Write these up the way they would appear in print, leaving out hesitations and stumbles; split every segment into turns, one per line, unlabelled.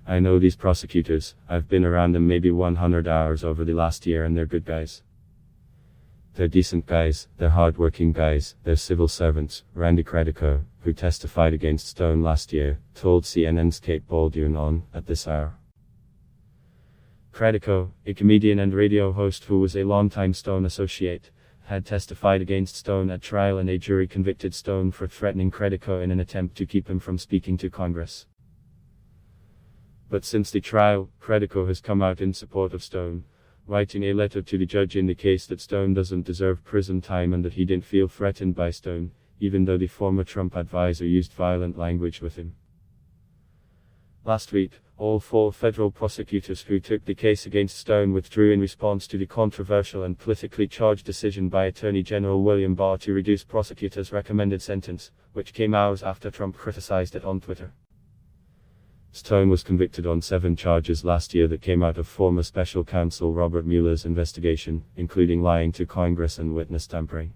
I know these prosecutors, I've been around them maybe 100 hours over the last year, and they're good guys. They're decent guys, they're hard-working guys, they're civil servants. Randy Credico, who testified against Stone last year, told CNN's Kate Baldwin on At This Hour. Credico, a comedian and radio host who was a longtime Stone associate, had testified against Stone at trial, and a jury convicted Stone for threatening Credico in an attempt to keep him from speaking to Congress. But since the trial, Credico has come out in support of Stone, writing a letter to the judge in the case that Stone doesn't deserve prison time and that he didn't feel threatened by Stone, even though the former Trump advisor used violent language with him. Last week, all 4 federal prosecutors who took the case against Stone withdrew in response to the controversial and politically charged decision by Attorney General William Barr to reduce prosecutors' recommended sentence, which came hours after Trump criticized it on Twitter. Stone was convicted on 7 charges last year that came out of former special counsel Robert Mueller's investigation, including lying to Congress and witness tampering.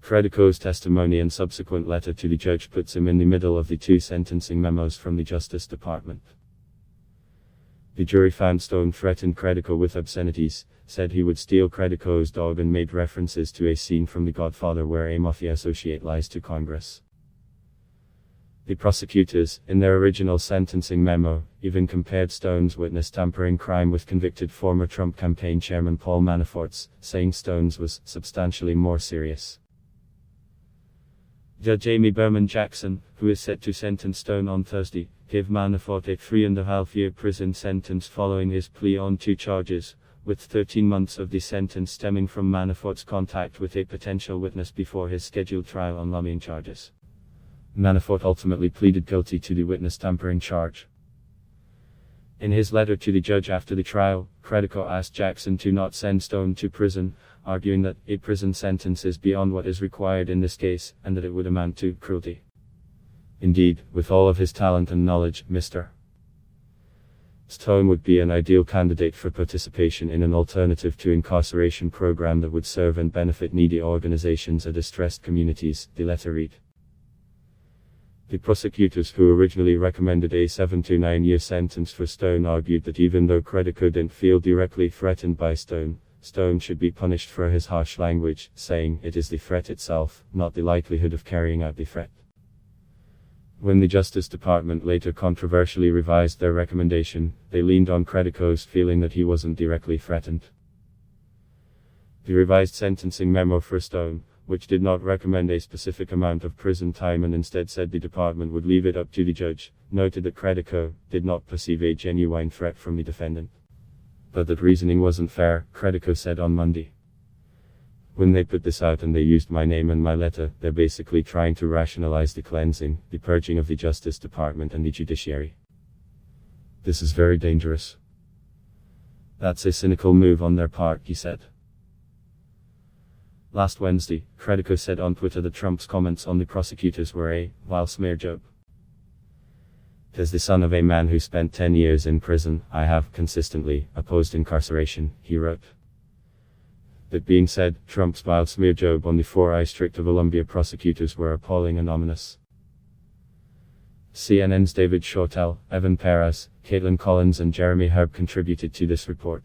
Credico's testimony and subsequent letter to the judge puts him in the middle of the 2 sentencing memos from the Justice Department. The jury found Stone threatened Credico with obscenities, said he would steal Credico's dog, and made references to a scene from The Godfather where a mafia associate lies to Congress. The prosecutors, in their original sentencing memo, even compared Stone's witness tampering crime with convicted former Trump campaign chairman Paul Manafort's, saying Stone's was substantially more serious. Judge Amy Berman Jackson, who is set to sentence Stone on Thursday, gave Manafort a 3.5-year prison sentence following his plea on 2 charges, with 13 months of the sentence stemming from Manafort's contact with a potential witness before his scheduled trial on lobbying charges. Manafort ultimately pleaded guilty to the witness tampering charge. In his letter to the judge after the trial, Credico asked Jackson to not send Stone to prison, arguing that a prison sentence is beyond what is required in this case, and that it would amount to cruelty. Indeed, with all of his talent and knowledge, Mr. Stone would be an ideal candidate for participation in an alternative to incarceration program that would serve and benefit needy organizations and distressed communities, the letter read. The prosecutors who originally recommended a 7 to 9 year sentence for Stone argued that even though Credico didn't feel directly threatened by Stone, Stone should be punished for his harsh language, saying it is the threat itself, not the likelihood of carrying out the threat. When the Justice Department later controversially revised their recommendation, they leaned on Credico's feeling that he wasn't directly threatened. The revised sentencing memo for Stone, which did not recommend a specific amount of prison time and instead said the department would leave it up to the judge, noted that Credico did not perceive a genuine threat from the defendant. But that reasoning wasn't fair, Credico said on Monday. When they put this out and they used my name and my letter, they're basically trying to rationalize the cleansing, the purging of the Justice Department and the judiciary. This is very dangerous. That's a cynical move on their part, he said. Last Wednesday, Credico said on Twitter that Trump's comments on the prosecutors were a vile smear job. As the son of a man who spent 10 years in prison, I have consistently opposed incarceration, he wrote. That being said, Trump's vile smear job on the 4I District of Columbia prosecutors were appalling and ominous. CNN's David Shortell, Evan Perez, Caitlin Collins and Jeremy Herb contributed to this report.